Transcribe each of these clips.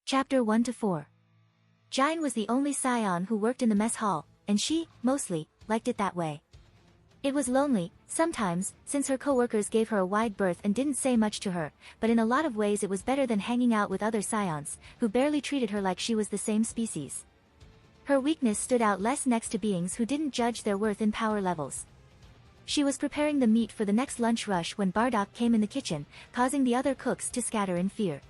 Chapter 1-4. Gine was the only scion who worked in the mess hall, and she, mostly, liked it that way. It was lonely, sometimes, since her co-workers gave her a wide berth and didn't say much to her, but in a lot of ways it was better than hanging out with other scions, who barely treated her like she was the same species. Her weakness stood out less next to beings who didn't judge their worth in power levels. She was preparing the meat for the next lunch rush when Bardock came in the kitchen, causing the other cooks to scatter in fear.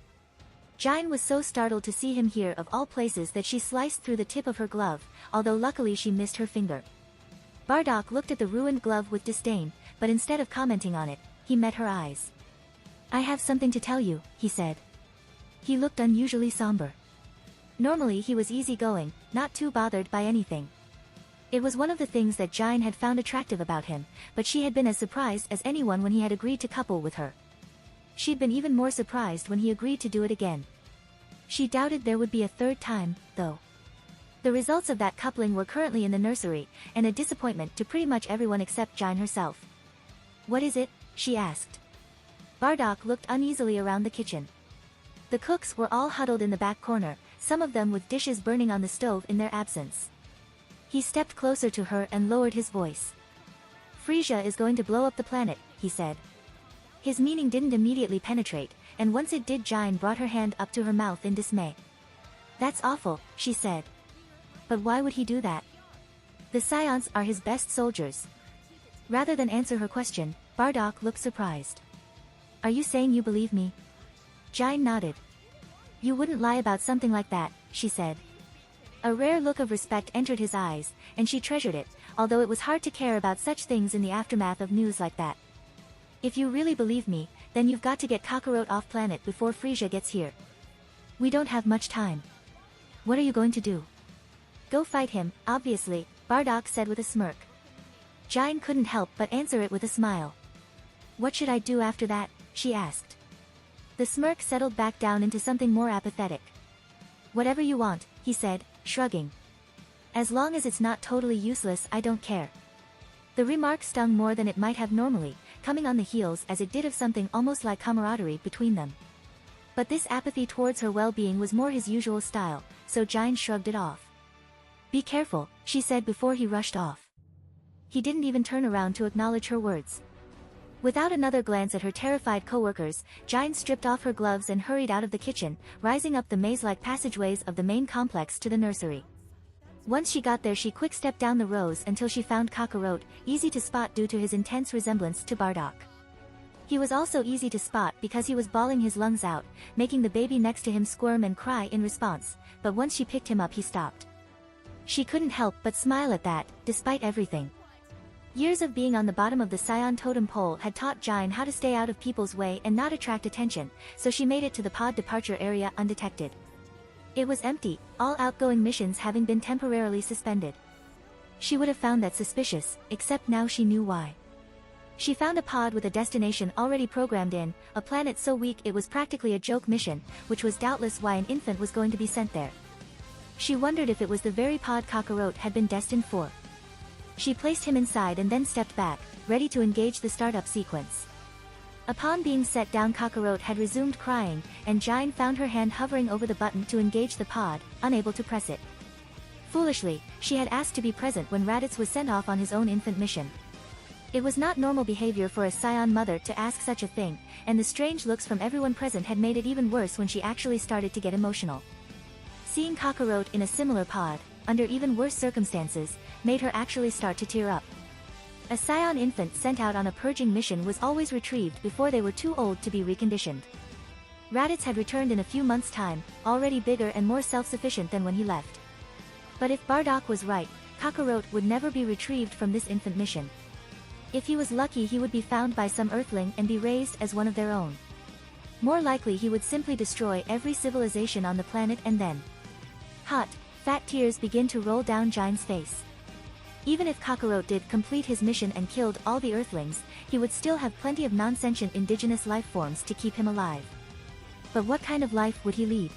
Gine was so startled to see him here of all places that she sliced through the tip of her glove, although luckily she missed her finger. Bardock looked at the ruined glove with disdain, but instead of commenting on it, he met her eyes. "I have something to tell you," he said. He looked unusually somber. Normally he was easygoing, not too bothered by anything. It was one of the things that Gine had found attractive about him, but she had been as surprised as anyone when he had agreed to couple with her. She'd been even more surprised when he agreed to do it again. She doubted there would be a third time, though. The results of that coupling were currently in the nursery, and a disappointment to pretty much everyone except Gine herself. "What is it?" she asked. Bardock looked uneasily around the kitchen. The cooks were all huddled in the back corner, some of them with dishes burning on the stove in their absence. He stepped closer to her and lowered his voice. "Frisia is going to blow up the planet," he said. His meaning didn't immediately penetrate, and once it did, Gine brought her hand up to her mouth in dismay. "That's awful," she said. "But why would he do that? The scions are his best soldiers." Rather than answer her question, Bardock looked surprised. "Are you saying you believe me?" Gine nodded. "You wouldn't lie about something like that," she said. A rare look of respect entered his eyes, and she treasured it, although it was hard to care about such things in the aftermath of news like that. "If you really believe me, then you've got to get Kakarot off planet before Frisia gets here. We don't have much time. What are you going to do?" "Go fight him, obviously," Bardock said with a smirk. Gine couldn't help but answer it with a smile. "What should I do after that?" she asked. The smirk settled back down into something more apathetic. "Whatever you want," he said, shrugging. "As long as it's not totally useless, I don't care." The remark stung more than it might have normally, coming on the heels as it did of something almost like camaraderie between them. But this apathy towards her well-being was more his usual style, so Gine shrugged it off. "Be careful," she said before he rushed off. He didn't even turn around to acknowledge her words. Without another glance at her terrified co-workers, Gine stripped off her gloves and hurried out of the kitchen, rising up the maze-like passageways of the main complex to the nursery. Once she got there, she quick-stepped down the rows until she found Kakarot, easy to spot due to his intense resemblance to Bardock. He was also easy to spot because he was bawling his lungs out, making the baby next to him squirm and cry in response, but once she picked him up he stopped. She couldn't help but smile at that, despite everything. Years of being on the bottom of the scion totem pole had taught Gine how to stay out of people's way and not attract attention, so she made it to the pod departure area undetected. It was empty, all outgoing missions having been temporarily suspended. She would have found that suspicious, except now she knew why. She found a pod with a destination already programmed in, a planet so weak it was practically a joke mission, which was doubtless why an infant was going to be sent there. She wondered if it was the very pod Kakarot had been destined for. She placed him inside and then stepped back, ready to engage the startup sequence. Upon being set down, Kakarot had resumed crying, and Gine found her hand hovering over the button to engage the pod, unable to press it. Foolishly, she had asked to be present when Raditz was sent off on his own infant mission. It was not normal behavior for a scion mother to ask such a thing, and the strange looks from everyone present had made it even worse when she actually started to get emotional. Seeing Kakarot in a similar pod, under even worse circumstances, made her actually start to tear up. A scion infant sent out on a purging mission was always retrieved before they were too old to be reconditioned. Raditz had returned in a few months' time, already bigger and more self-sufficient than when he left. But if Bardock was right, Kakarot would never be retrieved from this infant mission. If he was lucky, he would be found by some Earthling and be raised as one of their own. More likely he would simply destroy every civilization on the planet and then... Hot, fat tears began to roll down Gine's face. Even if Kakarot did complete his mission and killed all the Earthlings, he would still have plenty of non-sentient indigenous life forms to keep him alive. But what kind of life would he lead?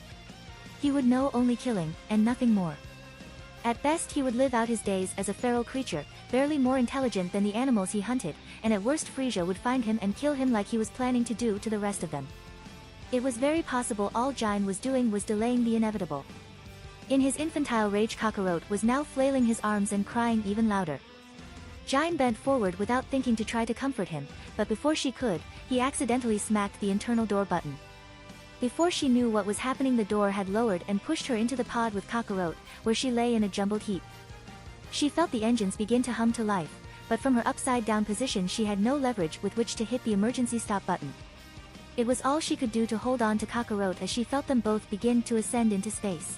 He would know only killing, and nothing more. At best he would live out his days as a feral creature, barely more intelligent than the animals he hunted, and at worst Frisia would find him and kill him like he was planning to do to the rest of them. It was very possible all Gine was doing was delaying the inevitable. In his infantile rage, Kakarot was now flailing his arms and crying even louder. Gine bent forward without thinking to try to comfort him, but before she could, he accidentally smacked the internal door button. Before she knew what was happening, the door had lowered and pushed her into the pod with Kakarot, where she lay in a jumbled heap. She felt the engines begin to hum to life, but from her upside-down position she had no leverage with which to hit the emergency stop button. It was all she could do to hold on to Kakarot as she felt them both begin to ascend into space.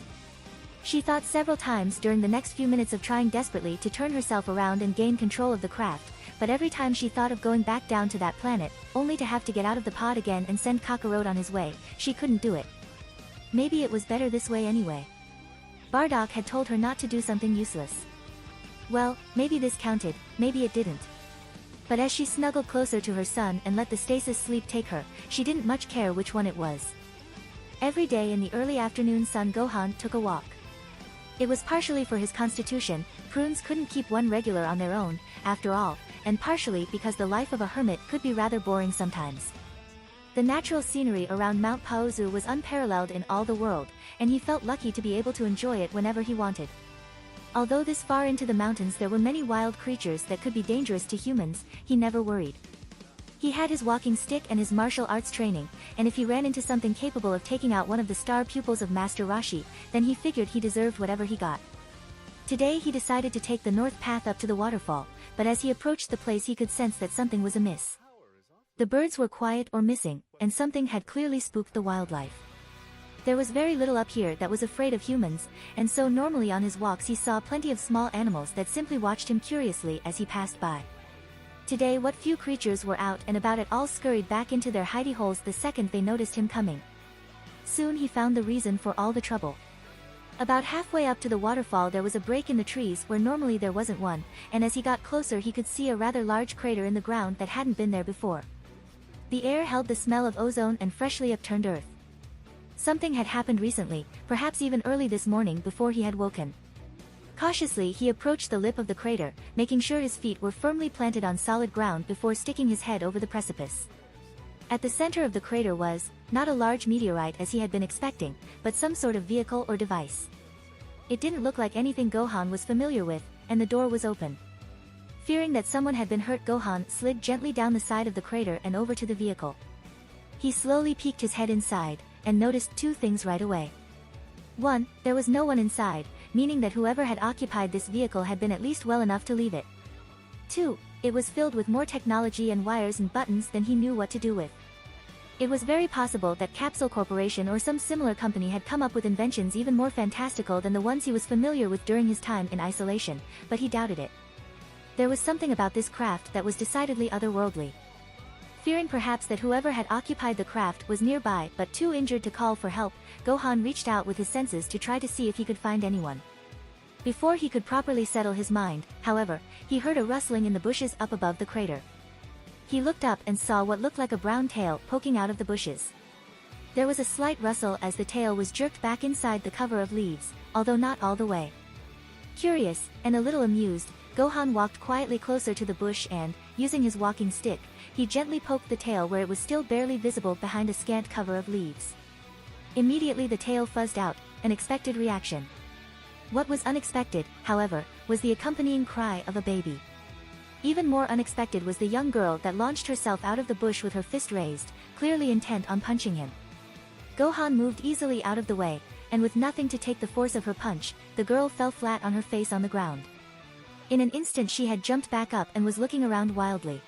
She thought several times during the next few minutes of trying desperately to turn herself around and gain control of the craft, but every time she thought of going back down to that planet, only to have to get out of the pod again and send Kakarot on his way, she couldn't do it. Maybe it was better this way anyway. Bardock had told her not to do something useless. Well, maybe this counted, maybe it didn't. But as she snuggled closer to her son and let the stasis sleep take her, she didn't much care which one it was. Every day in the early afternoon, Son Gohan took a walk. It was partially for his constitution, prunes couldn't keep one regular on their own, after all, and partially because the life of a hermit could be rather boring sometimes. The natural scenery around Mount Paozu was unparalleled in all the world, and he felt lucky to be able to enjoy it whenever he wanted. Although this far into the mountains there were many wild creatures that could be dangerous to humans, he never worried. He had his walking stick and his martial arts training, and if he ran into something capable of taking out one of the star pupils of Master Roshi, then he figured he deserved whatever he got. Today he decided to take the north path up to the waterfall, but as he approached the place he could sense that something was amiss. The birds were quiet or missing, and something had clearly spooked the wildlife. There was very little up here that was afraid of humans, and so normally on his walks he saw plenty of small animals that simply watched him curiously as he passed by. Today what few creatures were out and about at all scurried back into their hidey holes the second they noticed him coming. Soon he found the reason for all the trouble. About halfway up to the waterfall there was a break in the trees where normally there wasn't one, and as he got closer he could see a rather large crater in the ground that hadn't been there before. The air held the smell of ozone and freshly upturned earth. Something had happened recently, perhaps even early this morning before he had woken. Cautiously he approached the lip of the crater, making sure his feet were firmly planted on solid ground before sticking his head over the precipice. At the center of the crater was, not a large meteorite as he had been expecting, but some sort of vehicle or device. It didn't look like anything Gohan was familiar with, and the door was open. Fearing that someone had been hurt, Gohan slid gently down the side of the crater and over to the vehicle. He slowly peeked his head inside, and noticed two things right away. 1. There was no one inside, meaning that whoever had occupied this vehicle had been at least well enough to leave it. 2. It was filled with more technology and wires and buttons than he knew what to do with. It was very possible that Capsule Corporation or some similar company had come up with inventions even more fantastical than the ones he was familiar with during his time in isolation, but he doubted it. There was something about this craft that was decidedly otherworldly. Fearing perhaps that whoever had occupied the craft was nearby but too injured to call for help, Gohan reached out with his senses to try to see if he could find anyone. Before he could properly settle his mind, however, he heard a rustling in the bushes up above the crater. He looked up and saw what looked like a brown tail poking out of the bushes. There was a slight rustle as the tail was jerked back inside the cover of leaves, although not all the way. Curious, and a little amused, Gohan walked quietly closer to the bush and, using his walking stick, he gently poked the tail where it was still barely visible behind a scant cover of leaves. Immediately the tail fuzzed out, an expected reaction. What was unexpected, however, was the accompanying cry of a baby. Even more unexpected was the young girl that launched herself out of the bush with her fist raised, clearly intent on punching him. Gohan moved easily out of the way, and with nothing to take the force of her punch, the girl fell flat on her face on the ground. In an instant she had jumped back up and was looking around wildly.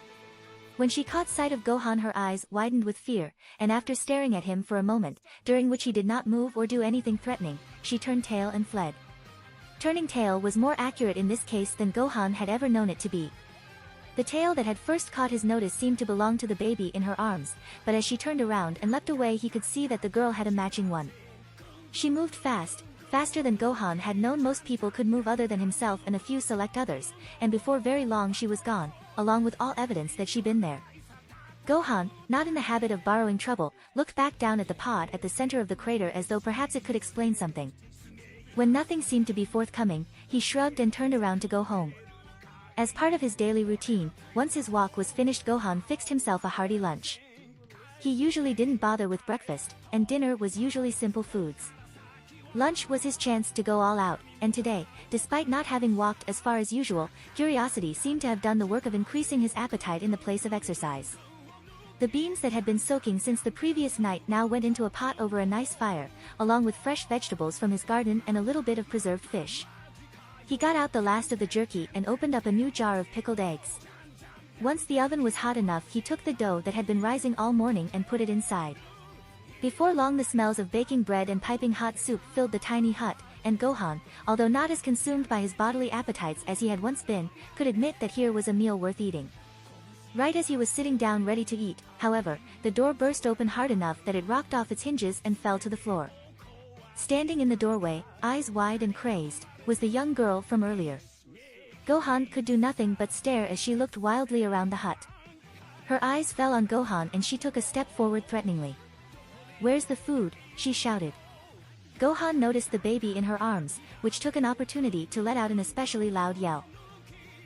When she caught sight of Gohan her eyes widened with fear, and after staring at him for a moment, during which he did not move or do anything threatening, she turned tail and fled. Turning tail was more accurate in this case than Gohan had ever known it to be. The tail that had first caught his notice seemed to belong to the baby in her arms, but as she turned around and leapt away he could see that the girl had a matching one. She moved fast, faster than Gohan had known most people could move other than himself and a few select others, and before very long she was gone, along with all evidence that she'd been there. Gohan, not in the habit of borrowing trouble, looked back down at the pod at the center of the crater as though perhaps it could explain something. When nothing seemed to be forthcoming, he shrugged and turned around to go home. As part of his daily routine, once his walk was finished Gohan fixed himself a hearty lunch. He usually didn't bother with breakfast, and dinner was usually simple foods. Lunch was his chance to go all out, and today, despite not having walked as far as usual, curiosity seemed to have done the work of increasing his appetite in the place of exercise. The beans that had been soaking since the previous night now went into a pot over a nice fire, along with fresh vegetables from his garden and a little bit of preserved fish. He got out the last of the jerky and opened up a new jar of pickled eggs. Once the oven was hot enough, he took the dough that had been rising all morning and put it inside. Before long, the smells of baking bread and piping hot soup filled the tiny hut, and Gohan, although not as consumed by his bodily appetites as he had once been, could admit that here was a meal worth eating. Right as he was sitting down ready to eat, however, the door burst open hard enough that it rocked off its hinges and fell to the floor. Standing in the doorway, eyes wide and crazed, was the young girl from earlier. Gohan could do nothing but stare as she looked wildly around the hut. Her eyes fell on Gohan and she took a step forward threateningly. "Where's the food?" she shouted. Gohan noticed the baby in her arms, which took an opportunity to let out an especially loud yell.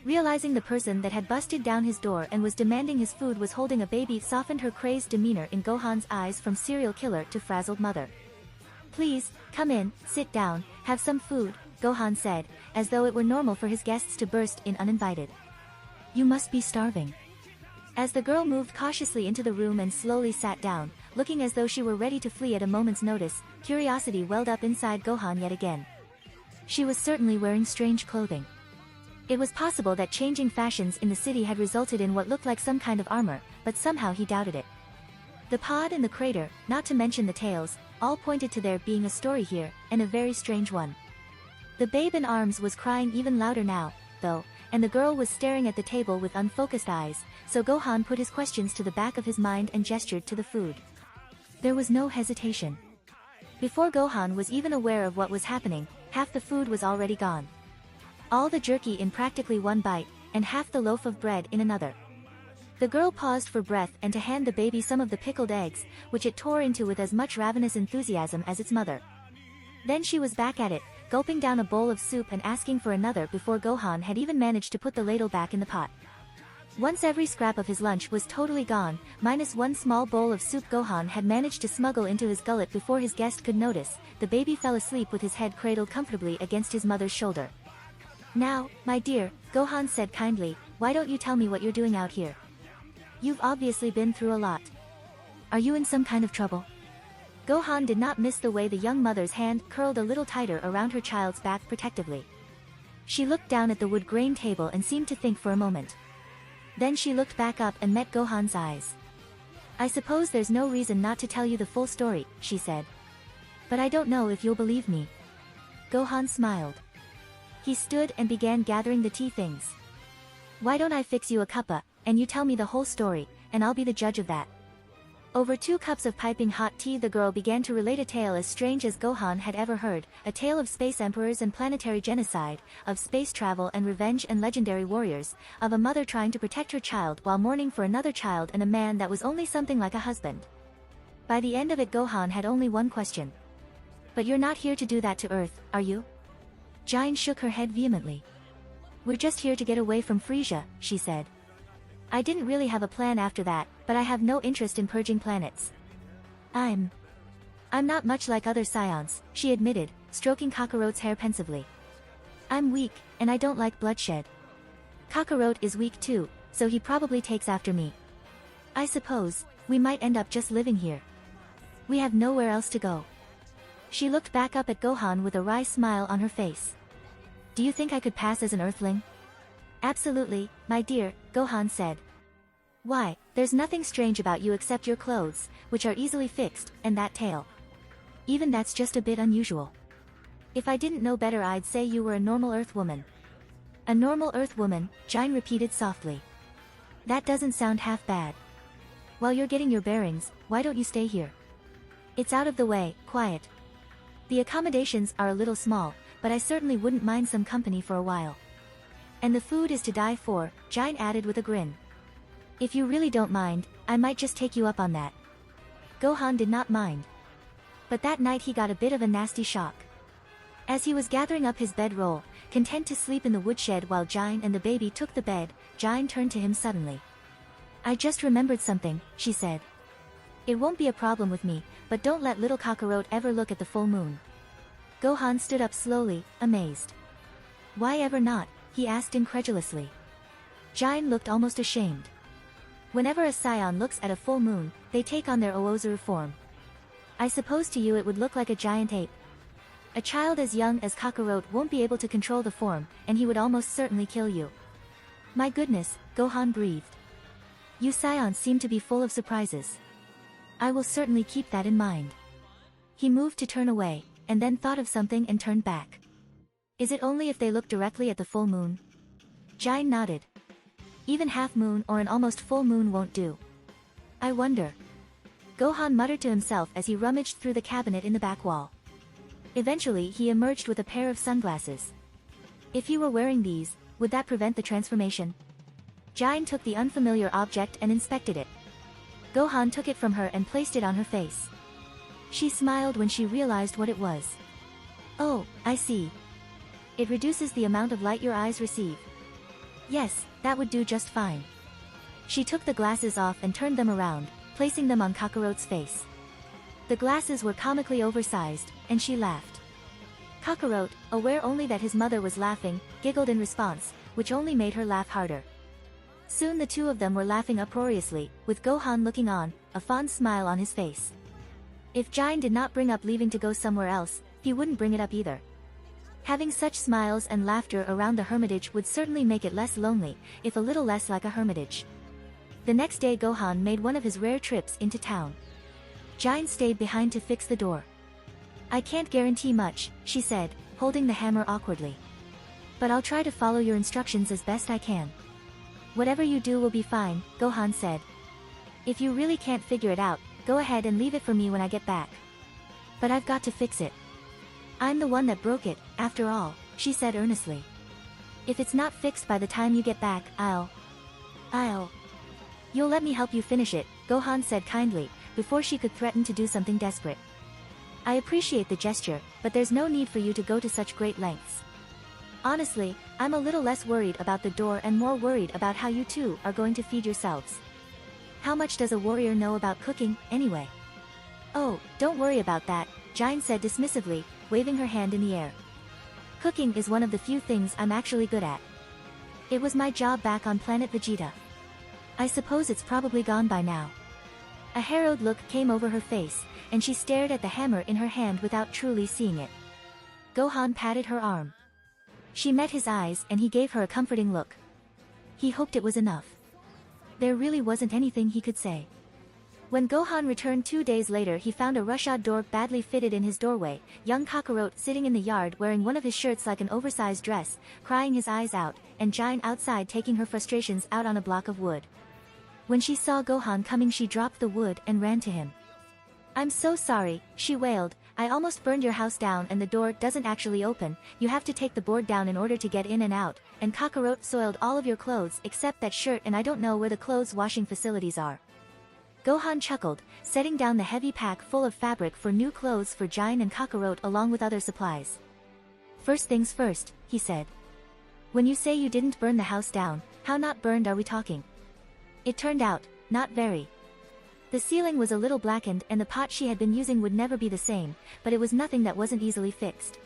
Realizing the person that had busted down his door and was demanding his food was holding a baby softened her crazed demeanor in Gohan's eyes from serial killer to frazzled mother. "Please, come in, sit down, have some food," Gohan said, as though it were normal for his guests to burst in uninvited. "You must be starving." As the girl moved cautiously into the room and slowly sat down, looking as though she were ready to flee at a moment's notice, curiosity welled up inside Gohan yet again. She was certainly wearing strange clothing. It was possible that changing fashions in the city had resulted in what looked like some kind of armor, but somehow he doubted it. The pod and the crater, not to mention the tails, all pointed to there being a story here, and a very strange one. The babe in arms was crying even louder now, though, and the girl was staring at the table with unfocused eyes, so Gohan put his questions to the back of his mind and gestured to the food. There was no hesitation. Before Gohan was even aware of what was happening, half the food was already gone. All the jerky in practically one bite, and half the loaf of bread in another. The girl paused for breath and to hand the baby some of the pickled eggs, which it tore into with as much ravenous enthusiasm as its mother. Then she was back at it, gulping down a bowl of soup and asking for another before Gohan had even managed to put the ladle back in the pot. Once every scrap of his lunch was totally gone, minus one small bowl of soup Gohan had managed to smuggle into his gullet before his guest could notice, the baby fell asleep with his head cradled comfortably against his mother's shoulder. "Now, my dear," Gohan said kindly, "why don't you tell me what you're doing out here? You've obviously been through a lot. Are you in some kind of trouble?" Gohan did not miss the way the young mother's hand curled a little tighter around her child's back protectively. She looked down at the wood grain table and seemed to think for a moment. Then she looked back up and met Gohan's eyes. "I suppose there's no reason not to tell you the full story," she said. "But I don't know if you'll believe me." Gohan smiled. He stood and began gathering the tea things. "Why don't I fix you a cuppa, and you tell me the whole story, and I'll be the judge of that." Over 2 cups of piping hot tea the girl began to relate a tale as strange as Gohan had ever heard, a tale of space emperors and planetary genocide, of space travel and revenge and legendary warriors, of a mother trying to protect her child while mourning for another child and a man that was only something like a husband. By the end of it Gohan had only one question. "But you're not here to do that to Earth, are you?" Gine shook her head vehemently. "We're just here to get away from Frisia," she said. "I didn't really have a plan after that, but I have no interest in purging planets. I'm not much like other scions," she admitted, stroking Kakarot's hair pensively. "I'm weak, and I don't like bloodshed. Kakarot is weak too, so he probably takes after me. I suppose, we might end up just living here. We have nowhere else to go." She looked back up at Gohan with a wry smile on her face. "Do you think I could pass as an Earthling?" "Absolutely, my dear," Gohan said. "Why, there's nothing strange about you except your clothes, which are easily fixed, and that tail. Even that's just a bit unusual. If I didn't know better I'd say you were a normal Earth woman." "A normal Earth woman," Gine repeated softly. "That doesn't sound half bad. While you're getting your bearings, why don't you stay here? It's out of the way, quiet. The accommodations are a little small, but I certainly wouldn't mind some company for a while. And the food is to die for," Gine added with a grin. "If you really don't mind, I might just take you up on that." Gohan did not mind. But that night he got a bit of a nasty shock. As he was gathering up his bedroll, content to sleep in the woodshed while Gine and the baby took the bed, Gine turned to him suddenly. "I just remembered something," she said. It won't be a problem with me, but don't let little Kakarot ever look at the full moon. Gohan stood up slowly, amazed. Why ever not? He asked incredulously. Gine looked almost ashamed. Whenever a scion looks at a full moon, they take on their Oozuru form. I suppose to you it would look like a giant ape. A child as young as Kakarot won't be able to control the form, and he would almost certainly kill you. My goodness, Gohan breathed. You scions seem to be full of surprises. I will certainly keep that in mind. He moved to turn away, and then thought of something and turned back. Is it only if they look directly at the full moon? Gine nodded. Even half moon or an almost full moon won't do. I wonder. Gohan muttered to himself as he rummaged through the cabinet in the back wall. Eventually he emerged with a pair of sunglasses. If he were wearing these, would that prevent the transformation? Gine took the unfamiliar object and inspected it. Gohan took it from her and placed it on her face. She smiled when she realized what it was. Oh, I see. It reduces the amount of light your eyes receive. Yes, that would do just fine. She took the glasses off and turned them around, placing them on Kakarot's face. The glasses were comically oversized, and she laughed. Kakarot, aware only that his mother was laughing, giggled in response, which only made her laugh harder. Soon the two of them were laughing uproariously, with Gohan looking on, a fond smile on his face. If Gine did not bring up leaving to go somewhere else, he wouldn't bring it up either. Having such smiles and laughter around the hermitage would certainly make it less lonely, if a little less like a hermitage. The next day Gohan made one of his rare trips into town. Gine stayed behind to fix the door. I can't guarantee much, she said, holding the hammer awkwardly. But I'll try to follow your instructions as best I can. Whatever you do will be fine, Gohan said. If you really can't figure it out, go ahead and leave it for me when I get back. But I've got to fix it. I'm the one that broke it, after all, she said earnestly. If it's not fixed by the time you get back, You'll let me help you finish it, Gohan said kindly, before she could threaten to do something desperate. I appreciate the gesture, but there's no need for you to go to such great lengths. Honestly, I'm a little less worried about the door and more worried about how you two are going to feed yourselves. How much does a warrior know about cooking, anyway? Oh, don't worry about that, Gine said dismissively, waving her hand in the air. Cooking is one of the few things I'm actually good at. It was my job back on planet Vegeta. I suppose it's probably gone by now. A harrowed look came over her face, and she stared at the hammer in her hand without truly seeing it. Gohan patted her arm. She met his eyes and he gave her a comforting look. He hoped it was enough. There really wasn't anything he could say. When Gohan returned 2 days later he found a rushad door badly fitted in his doorway, young Kakarot sitting in the yard wearing one of his shirts like an oversized dress, crying his eyes out, and Gine outside taking her frustrations out on a block of wood. When she saw Gohan coming she dropped the wood and ran to him. I'm so sorry, she wailed, I almost burned your house down and the door doesn't actually open, you have to take the board down in order to get in and out, and Kakarot soiled all of your clothes except that shirt and I don't know where the clothes washing facilities are. Gohan chuckled, setting down the heavy pack full of fabric for new clothes for Gine and Kakarot along with other supplies. First things first, he said. When you say you didn't burn the house down, how not burned are we talking? It turned out, not very. The ceiling was a little blackened and the pot she had been using would never be the same, but it was nothing that wasn't easily fixed.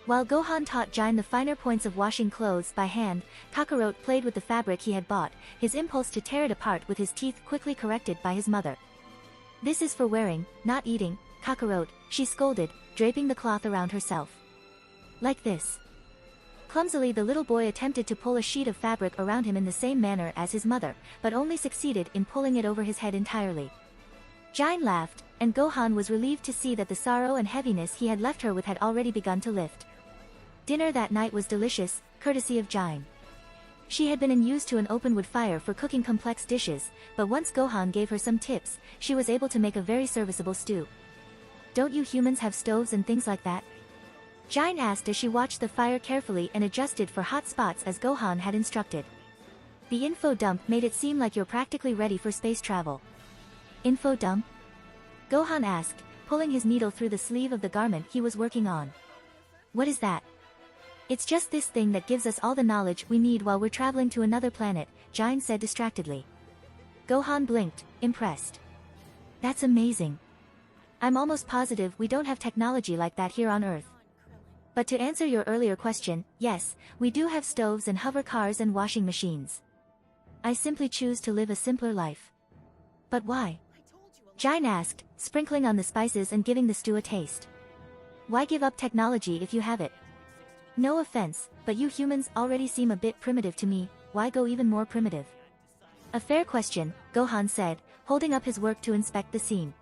While Gohan taught Gine the finer points of washing clothes by hand, Kakarot played with the fabric he had bought, his impulse to tear it apart with his teeth quickly corrected by his mother. This is for wearing, not eating, Kakarot, she scolded, draping the cloth around herself. Like this. Clumsily the little boy attempted to pull a sheet of fabric around him in the same manner as his mother, but only succeeded in pulling it over his head entirely. Gine laughed, and Gohan was relieved to see that the sorrow and heaviness he had left her with had already begun to lift. Dinner that night was delicious, courtesy of Gine. She had been used to an open wood fire for cooking complex dishes, but once Gohan gave her some tips, she was able to make a very serviceable stew. Don't you humans have stoves and things like that? Gine asked as she watched the fire carefully and adjusted for hot spots as Gohan had instructed. The info dump made it seem like you're practically ready for space travel. Info dump? Gohan asked, pulling his needle through the sleeve of the garment he was working on. What is that? It's just this thing that gives us all the knowledge we need while we're traveling to another planet, Gine said distractedly. Gohan blinked, impressed. That's amazing. I'm almost positive we don't have technology like that here on Earth. But to answer your earlier question, yes, we do have stoves and hover cars and washing machines. I simply choose to live a simpler life. But why? Gine asked, sprinkling on the spices and giving the stew a taste. Why give up technology if you have it? No offense, but you humans already seem a bit primitive to me, why go even more primitive? A fair question, Gohan said, holding up his work to inspect the scene.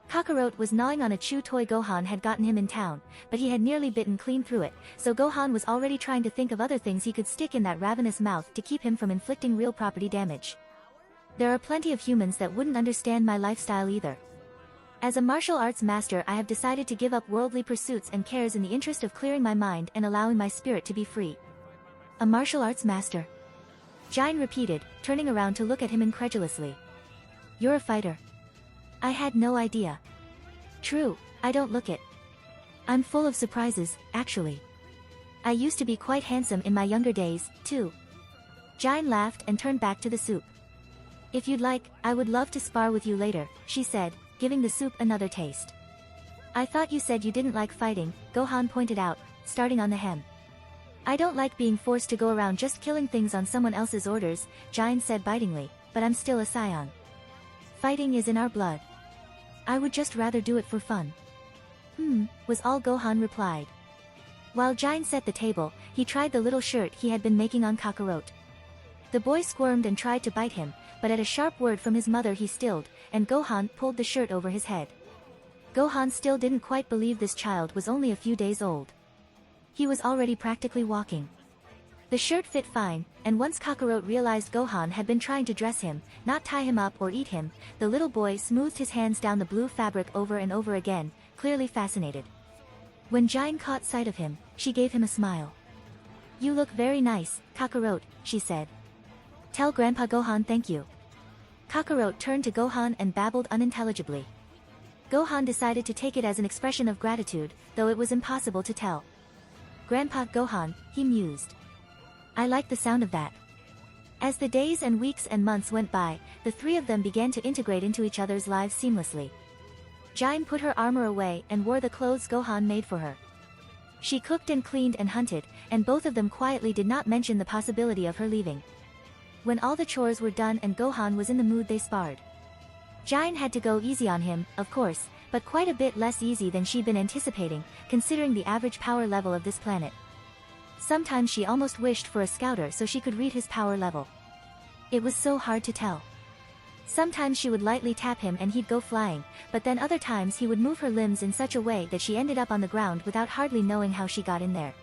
Kakarot was gnawing on a chew toy Gohan had gotten him in town, but he had nearly bitten clean through it, so Gohan was already trying to think of other things he could stick in that ravenous mouth to keep him from inflicting real property damage. There are plenty of humans that wouldn't understand my lifestyle either. As a martial arts master, I have decided to give up worldly pursuits and cares in the interest of clearing my mind and allowing my spirit to be free. A martial arts master? Gine repeated, turning around to look at him incredulously. You're a fighter. I had no idea. True, I don't look it. I'm full of surprises, actually. I used to be quite handsome in my younger days, too. Gine laughed and turned back to the soup. If you'd like, I would love to spar with you later, she said, giving the soup another taste. I thought you said you didn't like fighting, Gohan pointed out, starting on the hem. I don't like being forced to go around just killing things on someone else's orders, Gine said bitingly, but I'm still a scion. Fighting is in our blood. I would just rather do it for fun. Was all Gohan replied. While Gine set the table, he tried the little shirt he had been making on Kakarot. The boy squirmed and tried to bite him, but at a sharp word from his mother he stilled, and Gohan pulled the shirt over his head. Gohan still didn't quite believe this child was only a few days old. He was already practically walking. The shirt fit fine, and once Kakarot realized Gohan had been trying to dress him, not tie him up or eat him, the little boy smoothed his hands down the blue fabric over and over again, clearly fascinated. When Gine caught sight of him, she gave him a smile. You look very nice, Kakarot, she said. Tell Grandpa Gohan thank you. Kakarot turned to Gohan and babbled unintelligibly. Gohan decided to take it as an expression of gratitude, though it was impossible to tell. Grandpa Gohan, he mused. I like the sound of that. As the days and weeks and months went by, the three of them began to integrate into each other's lives seamlessly. Gine put her armor away and wore the clothes Gohan made for her. She cooked and cleaned and hunted, and both of them quietly did not mention the possibility of her leaving. When all the chores were done and Gohan was in the mood, they sparred. Gine had to go easy on him, of course, but quite a bit less easy than she'd been anticipating, considering the average power level of this planet. Sometimes she almost wished for a scouter so she could read his power level. It was so hard to tell. Sometimes she would lightly tap him and he'd go flying, but then other times he would move her limbs in such a way that she ended up on the ground without hardly knowing how she got in there.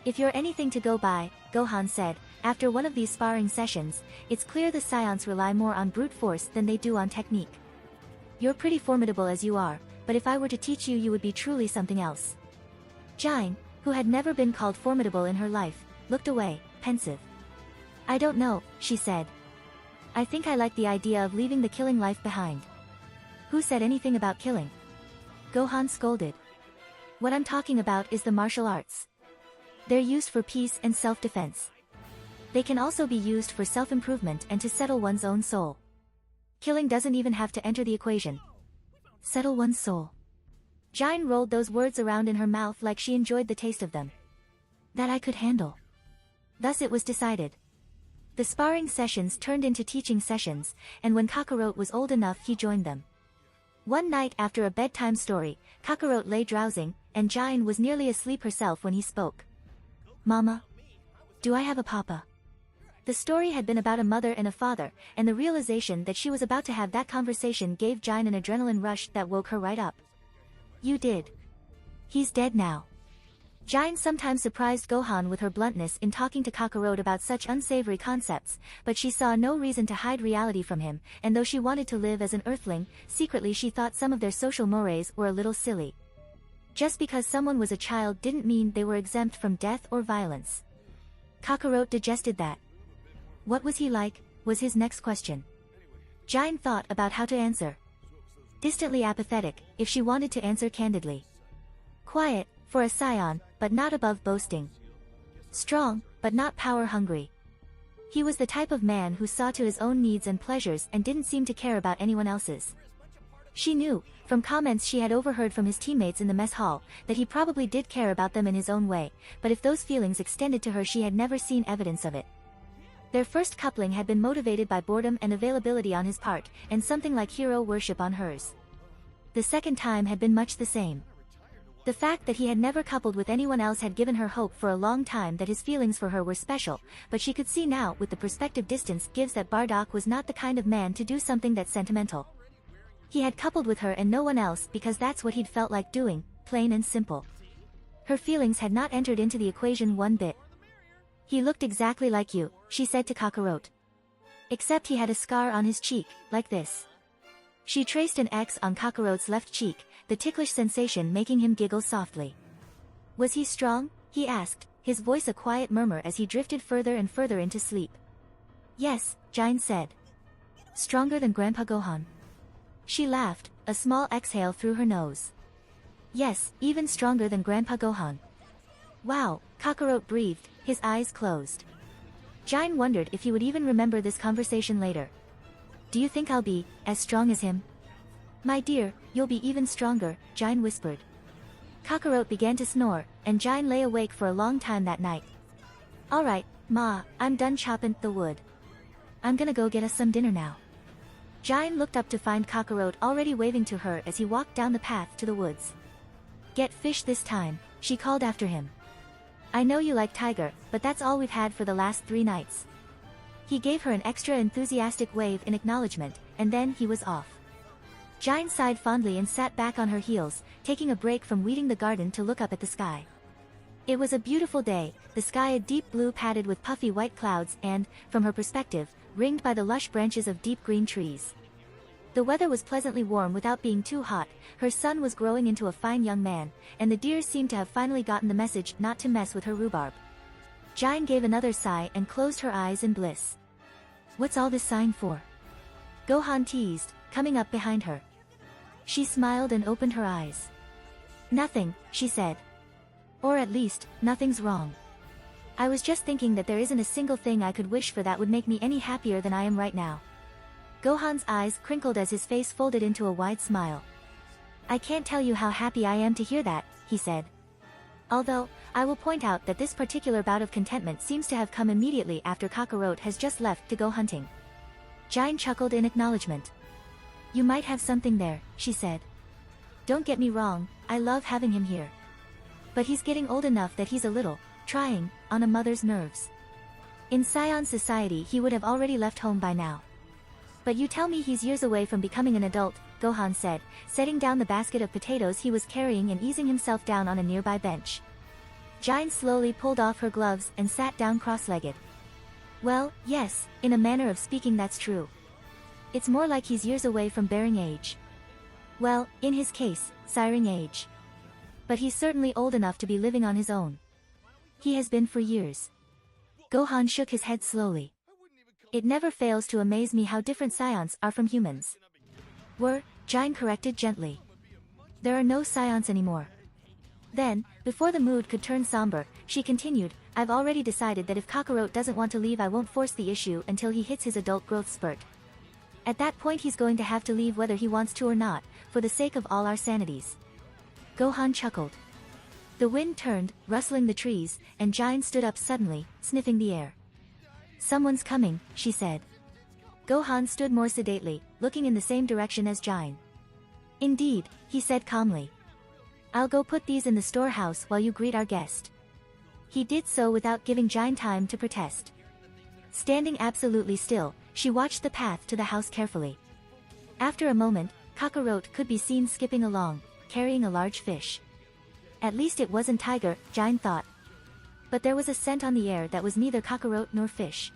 If you're anything to go by, Gohan said, after one of these sparring sessions, it's clear the Scions rely more on brute force than they do on technique. You're pretty formidable as you are, but if I were to teach you, you would be truly something else. Gine, who had never been called formidable in her life, looked away, pensive. I don't know, she said. I think I like the idea of leaving the killing life behind. Who said anything about killing? Gohan scolded. What I'm talking about is the martial arts. They're used for peace and self-defense. They can also be used for self-improvement and to settle one's own soul. Killing doesn't even have to enter the equation. Settle one's soul. Gine rolled those words around in her mouth like she enjoyed the taste of them. That I could handle. Thus it was decided. The sparring sessions turned into teaching sessions, and when Kakarot was old enough he joined them. One night after a bedtime story, Kakarot lay drowsing, and Gine was nearly asleep herself when he spoke. Mama? Do I have a papa? The story had been about a mother and a father, and the realization that she was about to have that conversation gave Gine an adrenaline rush that woke her right up. You did. He's dead now. Gine sometimes surprised Gohan with her bluntness in talking to Kakarot about such unsavory concepts, but she saw no reason to hide reality from him, and though she wanted to live as an Earthling, secretly she thought some of their social mores were a little silly. Just because someone was a child didn't mean they were exempt from death or violence. Kakarot digested that. What was he like, was his next question. Gine thought about how to answer. Distantly apathetic, if she wanted to answer candidly. Quiet, for a scion, but not above boasting. Strong, but not power-hungry. He was the type of man who saw to his own needs and pleasures and didn't seem to care about anyone else's. She knew, from comments she had overheard from his teammates in the mess hall, that he probably did care about them in his own way, but if those feelings extended to her she had never seen evidence of it. Their first coupling had been motivated by boredom and availability on his part, and something like hero worship on hers. The second time had been much the same. The fact that he had never coupled with anyone else had given her hope for a long time that his feelings for her were special, but she could see now with the perspective distance gives that Bardock was not the kind of man to do something that's sentimental. He had coupled with her and no one else because that's what he'd felt like doing, plain and simple. Her feelings had not entered into the equation one bit. He looked exactly like you, she said to Kakarot. Except he had a scar on his cheek, like this. She traced an X on Kakarot's left cheek, the ticklish sensation making him giggle softly. Was he strong? He asked, his voice a quiet murmur as he drifted further and further into sleep. Yes, Gine said. Stronger than Grandpa Gohan. She laughed, a small exhale through her nose. Yes, even stronger than Grandpa Gohan. Wow, Kakarot breathed, his eyes closed. Gine wondered if he would even remember this conversation later. Do you think I'll be as strong as him? My dear, you'll be even stronger, Gine whispered. Kakarot began to snore, and Gine lay awake for a long time that night. Alright, Ma, I'm done chopping the wood. I'm gonna go get us some dinner now. Gine looked up to find Kakarot already waving to her as he walked down the path to the woods. Get fish this time, she called after him. I know you like tiger, but that's all we've had for the last 3 nights. He gave her an extra enthusiastic wave in acknowledgement, and then he was off. Gine sighed fondly and sat back on her heels, taking a break from weeding the garden to look up at the sky. It was a beautiful day, the sky a deep blue padded with puffy white clouds and, from her perspective, ringed by the lush branches of deep green trees. The weather was pleasantly warm without being too hot, her son was growing into a fine young man, and the deer seemed to have finally gotten the message not to mess with her rhubarb. Gine gave another sigh and closed her eyes in bliss. What's all this sighing for? Gohan teased, coming up behind her. She smiled and opened her eyes. Nothing, she said. Or at least, nothing's wrong. I was just thinking that there isn't a single thing I could wish for that would make me any happier than I am right now. Gohan's eyes crinkled as his face folded into a wide smile. I can't tell you how happy I am to hear that, he said. Although, I will point out that this particular bout of contentment seems to have come immediately after Kakarot has just left to go hunting. Gine chuckled in acknowledgement. You might have something there, she said. Don't get me wrong, I love having him here. But he's getting old enough that he's a little, trying, on a mother's nerves. In Scion society he would have already left home by now. But you tell me he's years away from becoming an adult, Gohan said, setting down the basket of potatoes he was carrying and easing himself down on a nearby bench. Gine slowly pulled off her gloves and sat down cross-legged. Well, yes, in a manner of speaking that's true. It's more like he's years away from bearing age. Well, in his case, siring age. But he's certainly old enough to be living on his own. He has been for years. Gohan shook his head slowly. It never fails to amaze me how different Scions are from humans. Gine corrected gently. There are no Scions anymore. Then, before the mood could turn somber, she continued, I've already decided that if Kakarot doesn't want to leave I won't force the issue until he hits his adult growth spurt. At that point he's going to have to leave whether he wants to or not, for the sake of all our sanities. Gohan chuckled. The wind turned, rustling the trees, and Gine stood up suddenly, sniffing the air. Someone's coming, she said. Gohan stood more sedately, looking in the same direction as Gine. Indeed, he said calmly. I'll go put these in the storehouse while you greet our guest. He did so without giving Gine time to protest. Standing absolutely still, she watched the path to the house carefully. After a moment, Kakarot could be seen skipping along, carrying a large fish. At least it wasn't tiger, Gine thought. But there was a scent on the air that was neither Kakarot nor fish.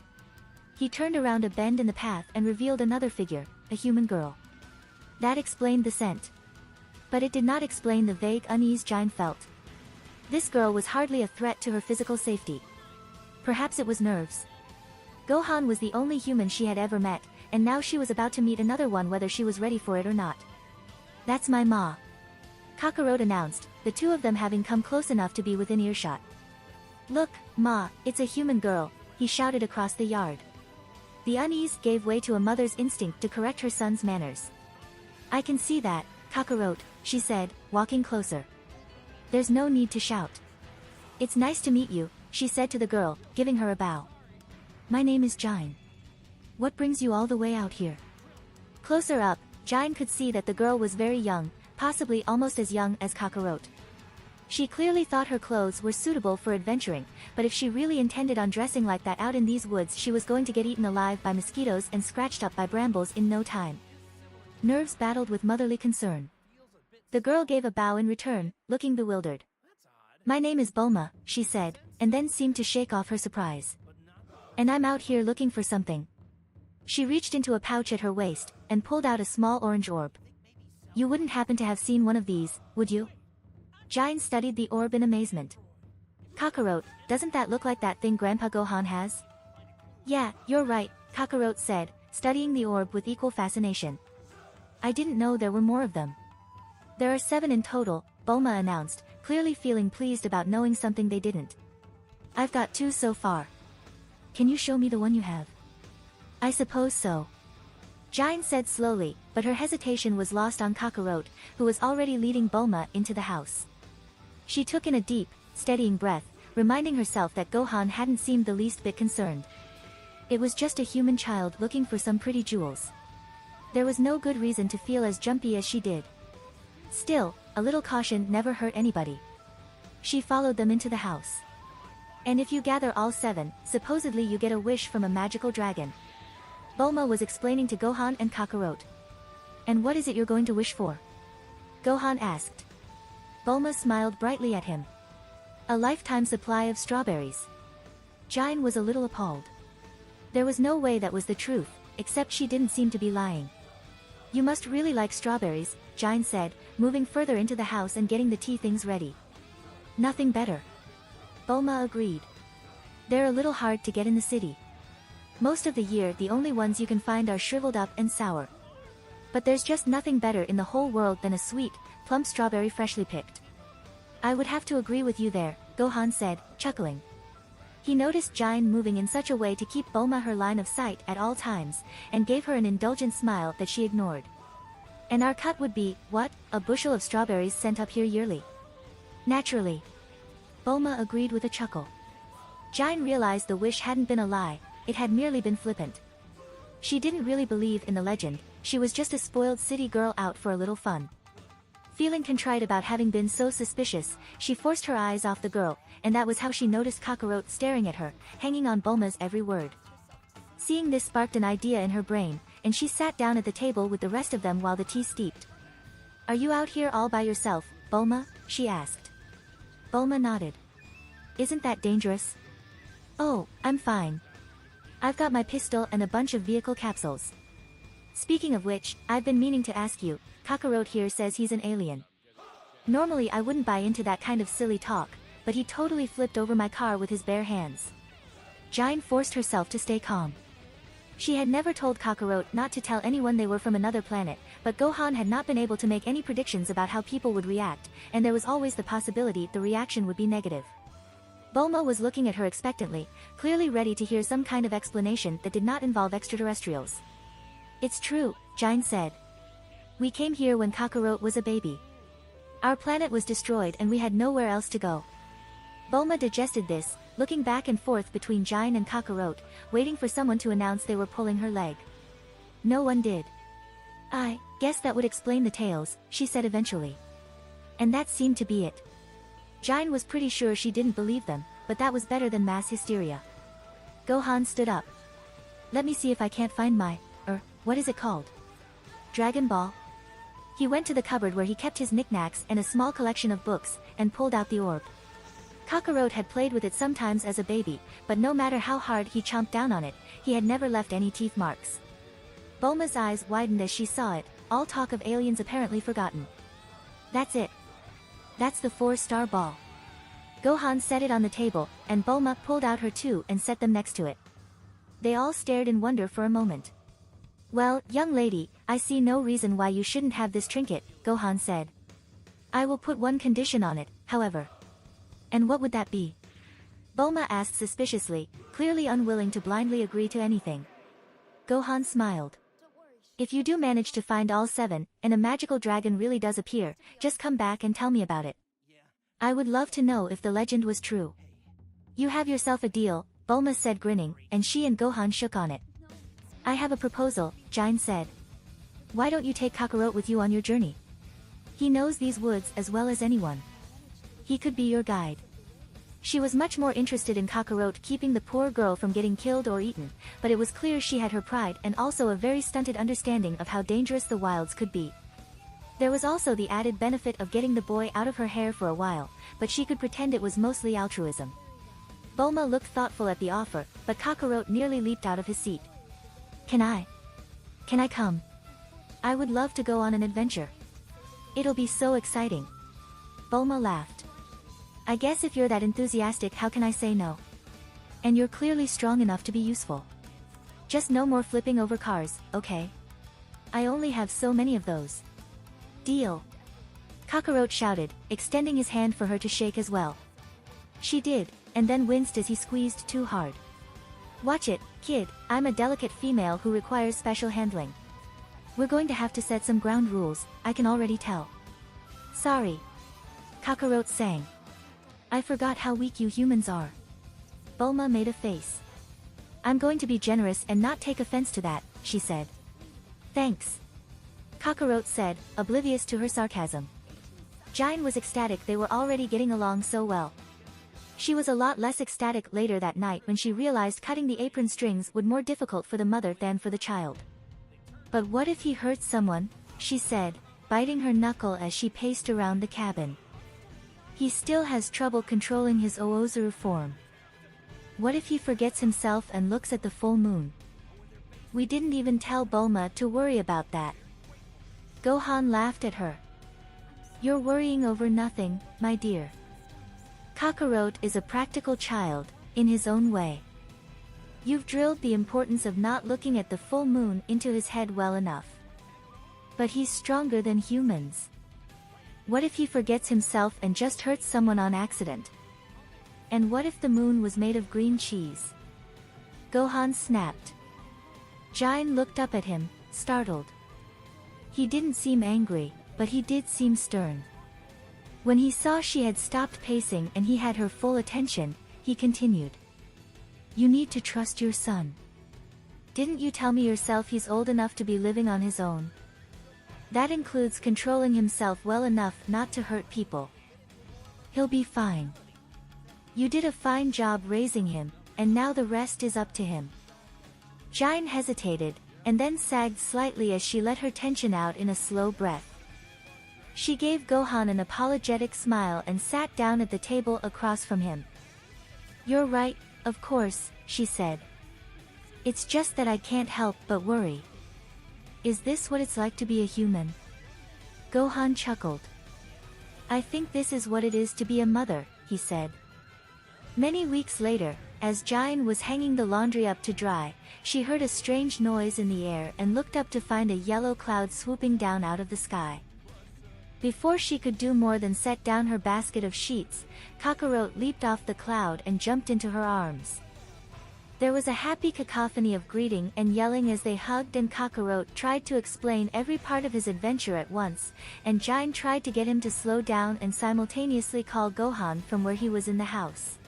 He turned around a bend in the path and revealed another figure, a human girl. That explained the scent. But it did not explain the vague unease Gine felt. This girl was hardly a threat to her physical safety. Perhaps it was nerves. Gohan was the only human she had ever met, and now she was about to meet another one whether she was ready for it or not. That's my ma. Kakarot announced, the two of them having come close enough to be within earshot. Look, ma, it's a human girl, he shouted across the yard. The unease gave way to a mother's instinct to correct her son's manners. I can see that, Kakarot, she said, walking closer. There's no need to shout. It's nice to meet you, she said to the girl, giving her a bow. My name is Gine. What brings you all the way out here? Closer up, Gine could see that the girl was very young, possibly almost as young as Kakarot. She clearly thought her clothes were suitable for adventuring, but if she really intended on dressing like that out in these woods, she was going to get eaten alive by mosquitoes and scratched up by brambles in no time. Nerves battled with motherly concern. The girl gave a bow in return, looking bewildered. My name is Bulma, she said, and then seemed to shake off her surprise. And I'm out here looking for something. She reached into a pouch at her waist, and pulled out a small orange orb. You wouldn't happen to have seen one of these, would you? Gine studied the orb in amazement. Kakarot, doesn't that look like that thing Grandpa Gohan has? Yeah, you're right, Kakarot said, studying the orb with equal fascination. I didn't know there were more of them. There are 7 in total, Bulma announced, clearly feeling pleased about knowing something they didn't. I've got 2 so far. Can you show me the one you have? I suppose so. Gine said slowly, but her hesitation was lost on Kakarot, who was already leading Bulma into the house. She took in a deep, steadying breath, reminding herself that Gohan hadn't seemed the least bit concerned. It was just a human child looking for some pretty jewels. There was no good reason to feel as jumpy as she did. Still, a little caution never hurt anybody. She followed them into the house. And if you gather all 7, supposedly you get a wish from a magical dragon. Bulma was explaining to Gohan and Kakarot. And what is it you're going to wish for? Gohan asked. Bulma smiled brightly at him. A lifetime supply of strawberries. Gine was a little appalled. There was no way that was the truth, except she didn't seem to be lying. You must really like strawberries, Gine said, moving further into the house and getting the tea things ready. Nothing better. Bulma agreed. They're a little hard to get in the city. Most of the year the only ones you can find are shriveled up and sour. But there's just nothing better in the whole world than a sweet, plump strawberry freshly picked. I would have to agree with you there, Gohan said, chuckling. He noticed Gine moving in such a way to keep Bulma her line of sight at all times, and gave her an indulgent smile that she ignored. And our cut would be, what, a bushel of strawberries sent up here yearly? Naturally. Bulma agreed with a chuckle. Gine realized the wish hadn't been a lie, it had merely been flippant. She didn't really believe in the legend, she was just a spoiled city girl out for a little fun. Feeling contrite about having been so suspicious, she forced her eyes off the girl, and that was how she noticed Kakarot staring at her, hanging on Bulma's every word. Seeing this sparked an idea in her brain, and she sat down at the table with the rest of them while the tea steeped. Are you out here all by yourself, Bulma? She asked. Bulma nodded. Isn't that dangerous? Oh, I'm fine. I've got my pistol and a bunch of vehicle capsules. Speaking of which, I've been meaning to ask you, Kakarot here says he's an alien. Normally I wouldn't buy into that kind of silly talk, but he totally flipped over my car with his bare hands. Gine forced herself to stay calm. She had never told Kakarot not to tell anyone they were from another planet, but Gohan had not been able to make any predictions about how people would react, and there was always the possibility the reaction would be negative. Bulma was looking at her expectantly, clearly ready to hear some kind of explanation that did not involve extraterrestrials. It's true, Gine said. We came here when Kakarot was a baby. Our planet was destroyed and we had nowhere else to go. Bulma digested this, looking back and forth between Gine and Kakarot, waiting for someone to announce they were pulling her leg. No one did. I guess that would explain the tales, she said eventually. And that seemed to be it. Gine was pretty sure she didn't believe them, but that was better than mass hysteria. Gohan stood up. Let me see if I can't find my, what is it called? Dragon Ball? He went to the cupboard where he kept his knickknacks and a small collection of books, and pulled out the orb. Kakarot had played with it sometimes as a baby, but no matter how hard he chomped down on it, he had never left any teeth marks. Bulma's eyes widened as she saw it, all talk of aliens apparently forgotten. That's it. That's the 4-star ball. Gohan set it on the table, and Bulma pulled out her 2 and set them next to it. They all stared in wonder for a moment. Well, young lady, I see no reason why you shouldn't have this trinket, Gohan said. I will put one condition on it, however. And what would that be? Bulma asked suspiciously, clearly unwilling to blindly agree to anything. Gohan smiled. If you do manage to find all 7, and a magical dragon really does appear, just come back and tell me about it. I would love to know if the legend was true. You have yourself a deal, Bulma said grinning, and she and Gohan shook on it. I have a proposal, Gine said. Why don't you take Kakarot with you on your journey? He knows these woods as well as anyone. He could be your guide. She was much more interested in Kakarot keeping the poor girl from getting killed or eaten, but it was clear she had her pride and also a very stunted understanding of how dangerous the wilds could be. There was also the added benefit of getting the boy out of her hair for a while, but she could pretend it was mostly altruism. Bulma looked thoughtful at the offer, but Kakarot nearly leaped out of his seat. Can I come? I would love to go on an adventure. It'll be so exciting. Bulma laughed. I guess if you're that enthusiastic, how can I say no? And you're clearly strong enough to be useful. Just no more flipping over cars, okay? I only have so many of those. Deal. Kakarot shouted, extending his hand for her to shake as well. She did, and then winced as he squeezed too hard. Watch it, kid, I'm a delicate female who requires special handling. We're going to have to set some ground rules, I can already tell. Sorry. Kakarot sang. I forgot how weak you humans are. Bulma made a face. I'm going to be generous and not take offense to that, she said. Thanks. Kakarot said, oblivious to her sarcasm. Gine was ecstatic they were already getting along so well. She was a lot less ecstatic later that night when she realized cutting the apron strings would be more difficult for the mother than for the child. But what if he hurt someone, she said, biting her knuckle as she paced around the cabin. He still has trouble controlling his Oozuru form. What if he forgets himself and looks at the full moon? We didn't even tell Bulma to worry about that. Gohan laughed at her. You're worrying over nothing, my dear. Kakarot is a practical child, in his own way. You've drilled the importance of not looking at the full moon into his head well enough. But he's stronger than humans. What if he forgets himself and just hurts someone on accident? And what if the moon was made of green cheese? Gohan snapped. Gine looked up at him, startled. He didn't seem angry, but he did seem stern. When he saw she had stopped pacing and he had her full attention, he continued. You need to trust your son. Didn't you tell me yourself he's old enough to be living on his own? That includes controlling himself well enough not to hurt people. He'll be fine. You did a fine job raising him, and now the rest is up to him. Gine hesitated, and then sagged slightly as she let her tension out in a slow breath. She gave Gohan an apologetic smile and sat down at the table across from him. You're right, of course, she said. It's just that I can't help but worry. Is this what it's like to be a human? Gohan chuckled. I think this is what it is to be a mother, he said. Many weeks later, as Gine was hanging the laundry up to dry, she heard a strange noise in the air and looked up to find a yellow cloud swooping down out of the sky. Before she could do more than set down her basket of sheets, Kakarot leaped off the cloud and jumped into her arms. There was a happy cacophony of greeting and yelling as they hugged, and Kakarot tried to explain every part of his adventure at once, and Gine tried to get him to slow down and simultaneously call Gohan from where he was in the house.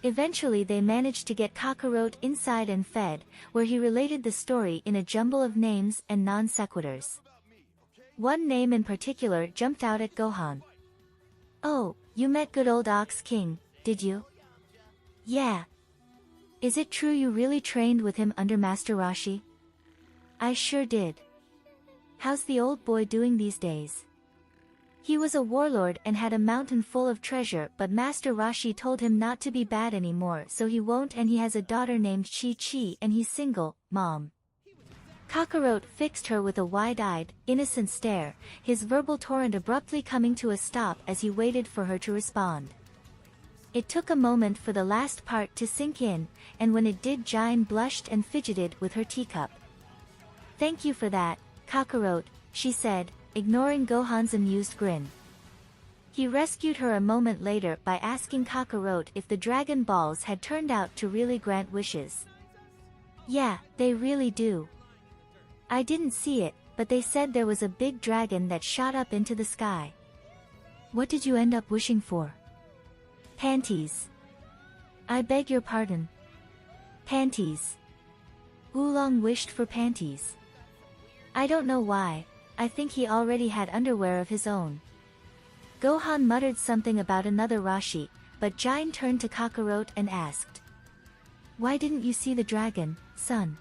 Eventually they managed to get Kakarot inside and fed, where he related the story in a jumble of names and non sequiturs. One name in particular jumped out at Gohan. Oh, you met good old Ox King, did you? Yeah. Is it true you really trained with him under Master Roshi? I sure did. How's the old boy doing these days? He was a warlord and had a mountain full of treasure, but Master Roshi told him not to be bad anymore, so he won't, and he has a daughter named Chi-Chi and he's single, Mom. Kakarot fixed her with a wide-eyed, innocent stare, his verbal torrent abruptly coming to a stop as he waited for her to respond. It took a moment for the last part to sink in, and when it did, Gine blushed and fidgeted with her teacup. Thank you for that, Kakarot, she said, ignoring Gohan's amused grin. He rescued her a moment later by asking Kakarot if the Dragon Balls had turned out to really grant wishes. Yeah, they really do. I didn't see it, but they said there was a big dragon that shot up into the sky. What did you end up wishing for? Panties. I beg your pardon. Panties. Oolong wished for panties. I don't know why, I think he already had underwear of his own. Gohan muttered something about another Rashi, but Gine turned to Kakarot and asked, "Why didn't you see the dragon, son?"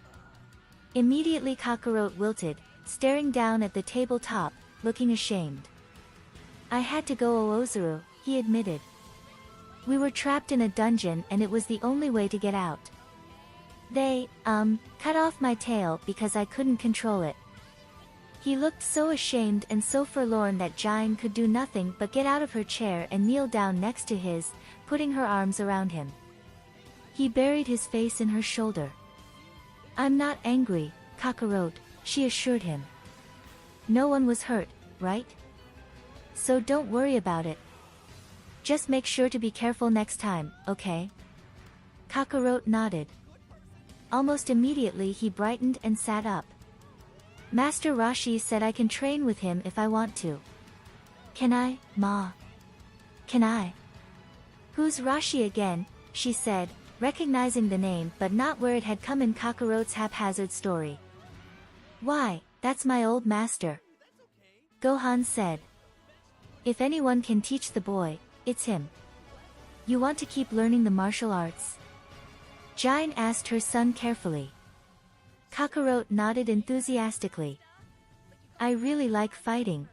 Immediately Kakarot wilted, staring down at the tabletop, looking ashamed. "I had to go Oozuru," he admitted. "We were trapped in a dungeon and it was the only way to get out. They, cut off my tail because I couldn't control it." He looked so ashamed and so forlorn that Gine could do nothing but get out of her chair and kneel down next to his, putting her arms around him. He buried his face in her shoulder. "I'm not angry, Kakarot," she assured him. "No one was hurt, right? So don't worry about it. Just make sure to be careful next time, okay?" Kakarot nodded. Almost immediately he brightened and sat up. "Master Rashi said I can train with him if I want to." "Can I, Ma? Can I?" "Who's Rashi again?" she said, recognizing the name but not where it had come in Kakarot's haphazard story. "Why, that's my old master," Gohan said. "If anyone can teach the boy, it's him." "You want to keep learning the martial arts?" Gine asked her son carefully. Kakarot nodded enthusiastically. "I really like fighting.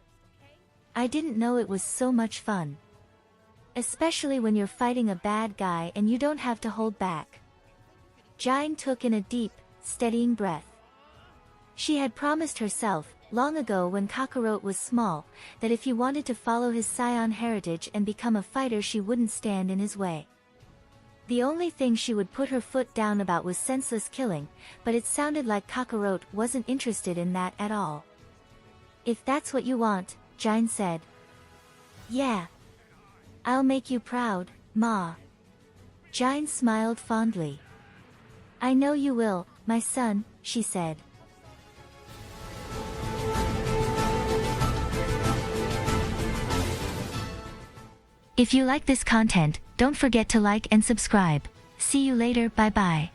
I didn't know it was so much fun. Especially when you're fighting a bad guy and you don't have to hold back." Gine took in a deep, steadying breath. She had promised herself, long ago when Kakarot was small, that if he wanted to follow his scion heritage and become a fighter she wouldn't stand in his way. The only thing she would put her foot down about was senseless killing, but it sounded like Kakarot wasn't interested in that at all. "If that's what you want," Gine said. "Yeah. I'll make you proud, Ma." Gine smiled fondly. "I know you will, my son," she said. If you like this content, don't forget to like and subscribe. See you later, bye bye.